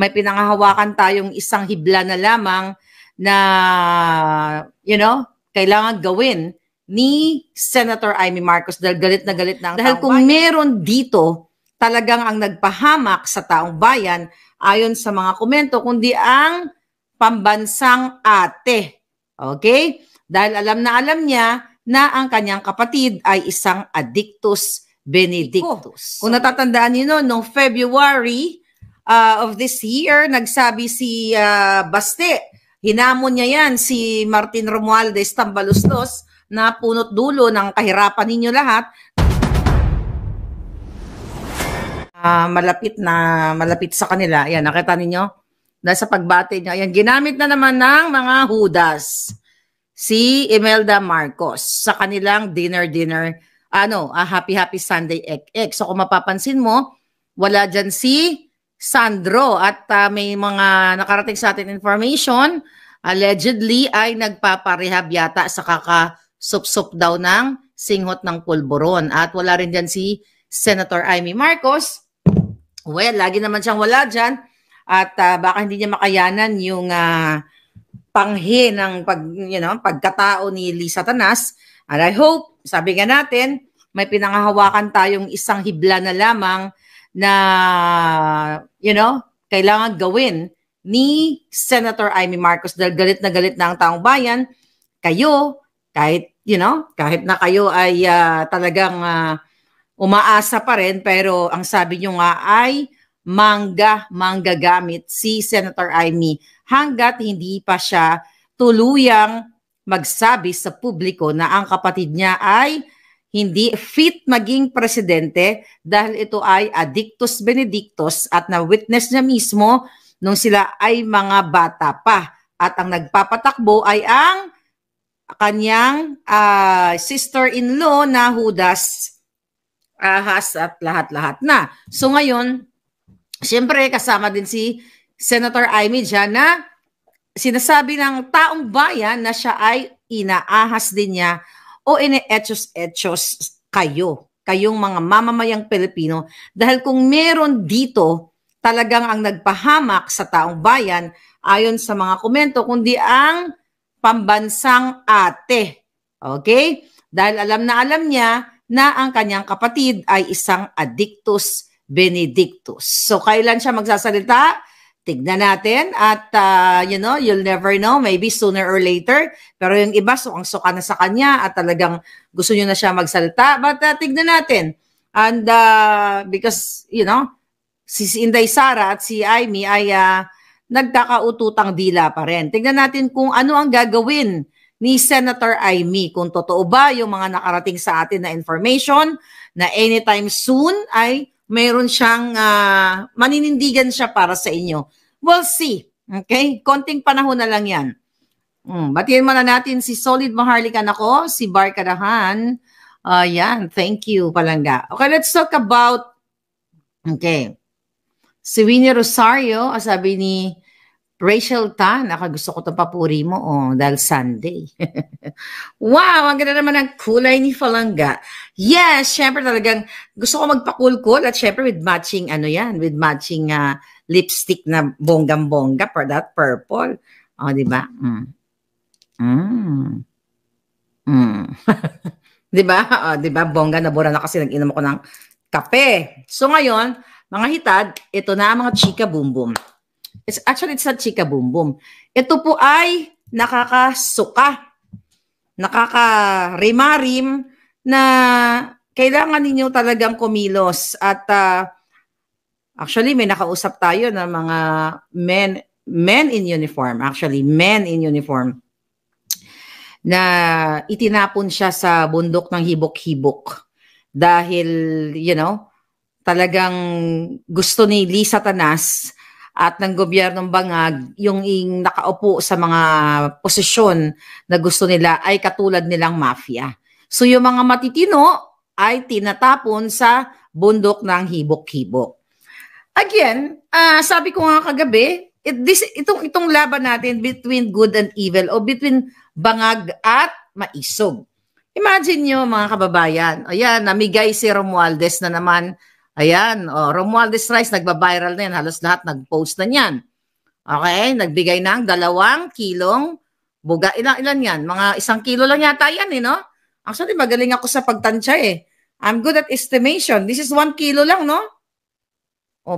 may pinangahawakan tayong isang hibla na lamang na, kailangan gawin ni Senator Amy Marcos dahil galit na galit na ang taong bayan. Dahil kung meron dito talagang ang nagpahamak sa taong bayan, ayon sa mga komento, kundi ang pambansang ate. Okay? Dahil alam niya na ang kanyang kapatid ay isang addictus benedictus. Kung natatandaan niyo noong February of this year, nagsabi si Baste, hinamon niya yan si Martin Romualdez Tambaluslos na punot dulo ng kahirapan ninyo lahat. Malapit sa kanila. Ayan, nakita ninyo? Dahil sa pagbati niya. Ayan, ginamit na naman ng mga Judas si Imelda Marcos sa kanilang dinner. Happy Sunday ek. So kung mapapansin mo, wala dyan si Sandro at may mga nakarating sa atin information, allegedly ay nagpaparehab yata sa kakasup-sup daw ng singhot ng pulburon. At wala rin dyan si Senator Amy Marcos. Well, lagi naman siyang wala dyan. At baka hindi niya makayanan yung panghe ng pagkatao ni Lisa Tanas. And I hope, sabi nga natin, may pinangahawakan tayong isang hibla na lamang na, kailangan gawin ni Senator Amy Marcos dahil galit na ang taong bayan. Kayo, kahit na kayo ay talagang umaasa pa rin, pero ang sabi nyo nga ay manggagamit si Senator Amy hanggat hindi pa siya tuluyang magsabi sa publiko na ang kapatid niya ay hindi fit maging presidente dahil ito ay addictus benedictus at na-witness niya mismo nung sila ay mga bata pa. At ang nagpapatakbo ay ang kanyang sister-in-law na Judas Ahas at lahat-lahat na. So ngayon, siyempre kasama din si Senator Amy dyan na sinasabi ng taong bayan na siya ay inaahas din niya o ine-etchos kayong mga mamamayang Pilipino, dahil kung meron dito talagang ang nagpahamak sa taong bayan, ayon sa mga komento, kundi ang pambansang ate. Okay? Dahil alam niya na ang kanyang kapatid ay isang addictus benedictus. So kailan siya magsasalita? Tignan natin at you'll never know, maybe sooner or later. Pero yung iba, sukang-suka na sa kanya at talagang gusto nyo na siya magsalita. But tignan natin. And because, si Inday Sara at si Amy ay nagkakaututang dila pa rin. Tignan natin kung ano ang gagawin ni Senator Amy. Kung totoo ba yung mga nakarating sa atin na information na anytime soon ay mayroon siyang maninindigan siya para sa inyo. We'll see. Okay? Konting panahon na lang yan. Batiin muna natin si Solid Maharlikan ako, si Bar Kadahan. Yan, thank you, Palangga. Okay, let's talk about, si Winnie Rosario, sabi ni Rachel Tan, gusto ko itong papuri mo, dahil Sunday. Wow, ang ganda naman ng kulay ni Falanga. Yes, syempre talagang gusto ko magpakulkul at syempre with matching, with matching lipstick na bonggam-bongga for that purple. Di ba? Di ba? Di ba? Bongga, nabura na kasi nag-inom ako ng kape. So ngayon, mga hitad, ito na ang mga chika boom boom. It's not chika boom boom. Ito po ay nakakasuka, nakakarimarim na kailangan ninyo talagang kumilos. At actually, may nakausap tayo ng mga men in uniform. Actually, men in uniform na itinapon siya sa bundok ng hibok-hibok. Dahil, talagang gusto ni Lisa Tanas at ng gobyernong Bangag, yung nakaupo sa mga posisyon na gusto nila ay katulad nilang mafia. So yung mga matitino ay tinatapon sa bundok ng hibok-hibok. Again, sabi ko nga kagabi, itong laban natin between good and evil o between Bangag at Maisog. Imagine nyo mga kababayan, ayan, namigay si Romualdez na naman Ayan, Romualdez Rice, nagba-viral na yan. Halos lahat nag-post na yan. Okay, nagbigay ng 2 kilong buga. Ilan yan? Mga 1 kilo lang yata yan, no? Actually, magaling ako sa pagtansya, I'm good at estimation. This is 1 kilo lang, no?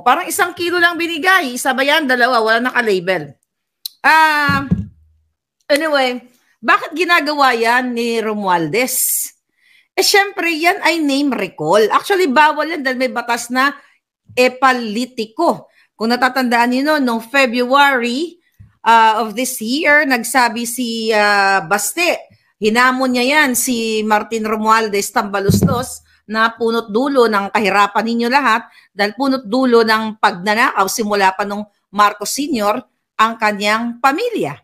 Parang 1 kilo lang binigay. Isa ba yan? 2, wala naka-label. Anyway, bakit ginagawa yan ni Romualdez? Syempre, yan ay name recall. Actually, bawal yan dahil may batas na epalitiko. Kung natatandaan niyo, noong February of this year, nagsabi si Baste, hinamon niya yan si Martin Romualdez Tambaluslos na punot dulo ng kahirapan ninyo lahat dahil punot dulo ng pagnanakaw simula pa nung Marcos Sr. ang kanyang pamilya,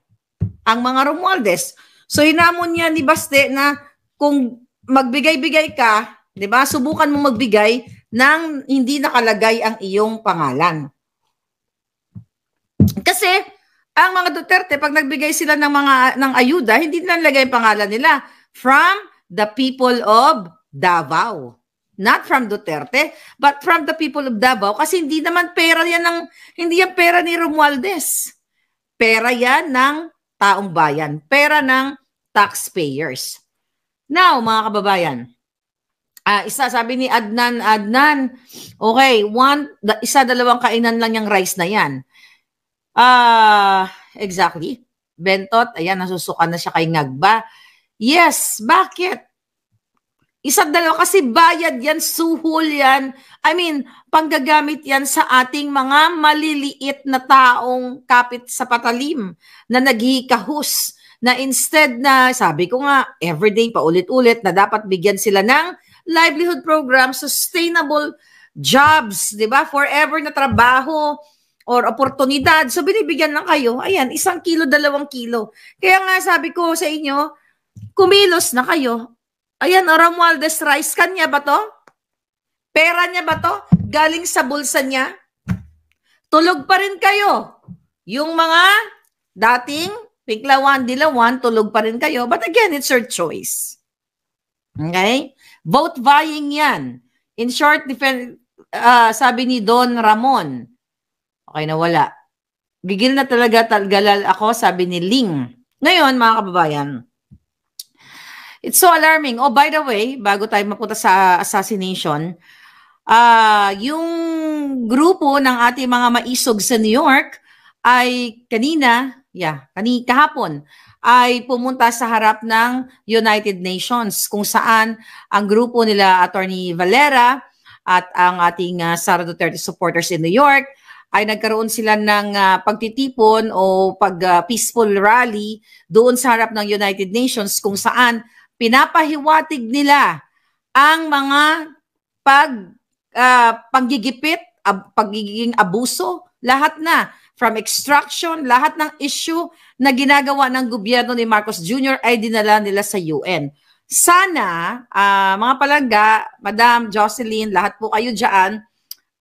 ang mga Romualdez. So hinamon niya ni Baste na kung magbigay-bigay ka, 'di ba? Subukan mo magbigay ng hindi nakalagay ang iyong pangalan. Kasi ang mga Duterte pag nagbigay sila ng ayuda, hindi nila nilagay ang pangalan nila, from the people of Davao. Not from Duterte, but from the people of Davao kasi hindi naman pera yan hindi yan pera ni Romualdez. Pera yan ng taong bayan, pera ng taxpayers. Now, mga kababayan, sabi ni Adnan, okay, 1-2 kainan lang yung rice na yan. Exactly. Bentot, ayan, nasusukan na siya kay Ngagba. Yes, bakit? 1-2 kasi bayad yan, suhol yan. I mean, panggagamit yan sa ating mga maliliit na taong kapit sa patalim na naghihikahus na instead na, sabi ko nga, everyday paulit-ulit na dapat bigyan sila ng livelihood program, sustainable jobs, di ba? Forever na trabaho or oportunidad. So, binibigyan lang kayo. Ayan, 1 kilo, 2 kilo. Kaya nga sabi ko sa inyo, kumilos na kayo. Ayan, Romualdez Rice, kanya ba to? Pera niya ba to? Galing sa bulsa niya? Tulog pa rin kayo. Yung mga dating Piklawan, Dilawan, tulog pa rin kayo. But again, it's your choice. Okay? Vote vying yan. In short, sabi ni Don Ramon, okay na wala. Gigil na talaga galal ako, sabi ni Ling. Ngayon, mga kababayan, it's so alarming. Oh, by the way, bago tayo mapunta sa assassination, yung grupo ng ating mga maisog sa New York ay kahapon ay pumunta sa harap ng United Nations kung saan ang grupo nila Attorney Valera at ang ating Sara Duterte supporters in New York ay nagkaroon sila ng pagtitipon o peaceful rally doon sa harap ng United Nations kung saan pinapahiwatig nila ang mga paggigipit, pagiging abuso, lahat na. From extraction, lahat ng issue na ginagawa ng gobyerno ni Marcos Jr. ay dinala nila sa UN. Sana, mga palangga, Madam Jocelyn, lahat po kayo dyan,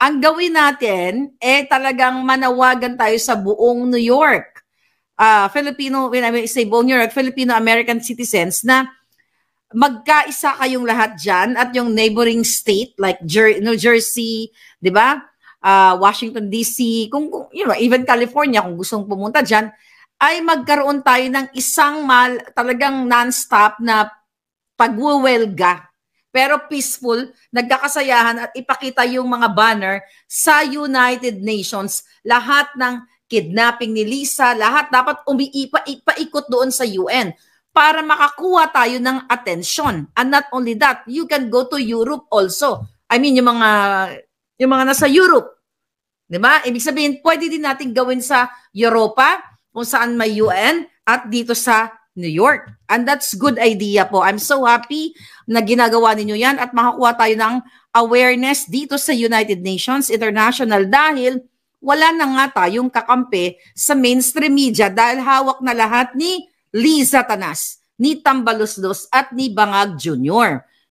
ang gawin natin, talagang manawagan tayo sa buong New York. Filipino-American citizens na magkaisa kayong lahat dyan at yung neighboring state like New Jersey, di ba? Washington DC, even California, kung gustong pumunta dyan, ay magkaroon tayo ng talagang non-stop na pagwawelga. Pero peaceful, nagkakasayahan at ipakita yung mga banner sa United Nations. Lahat ng kidnapping ni Lisa, lahat dapat ipaikot doon sa UN para makakuha tayo ng atensyon. And not only that, you can go to Europe also. I mean, yung mga nasa Europe. Diba? Ibig sabihin, pwede din natin gawin sa Europa, kung saan may UN, at dito sa New York. And that's good idea po. I'm so happy na ginagawa ninyo yan at makakuha tayo ng awareness dito sa United Nations International dahil wala na nga tayong kakampi sa mainstream media dahil hawak na lahat ni Liza Tanas, ni Tambaluslos at ni Bangag Jr.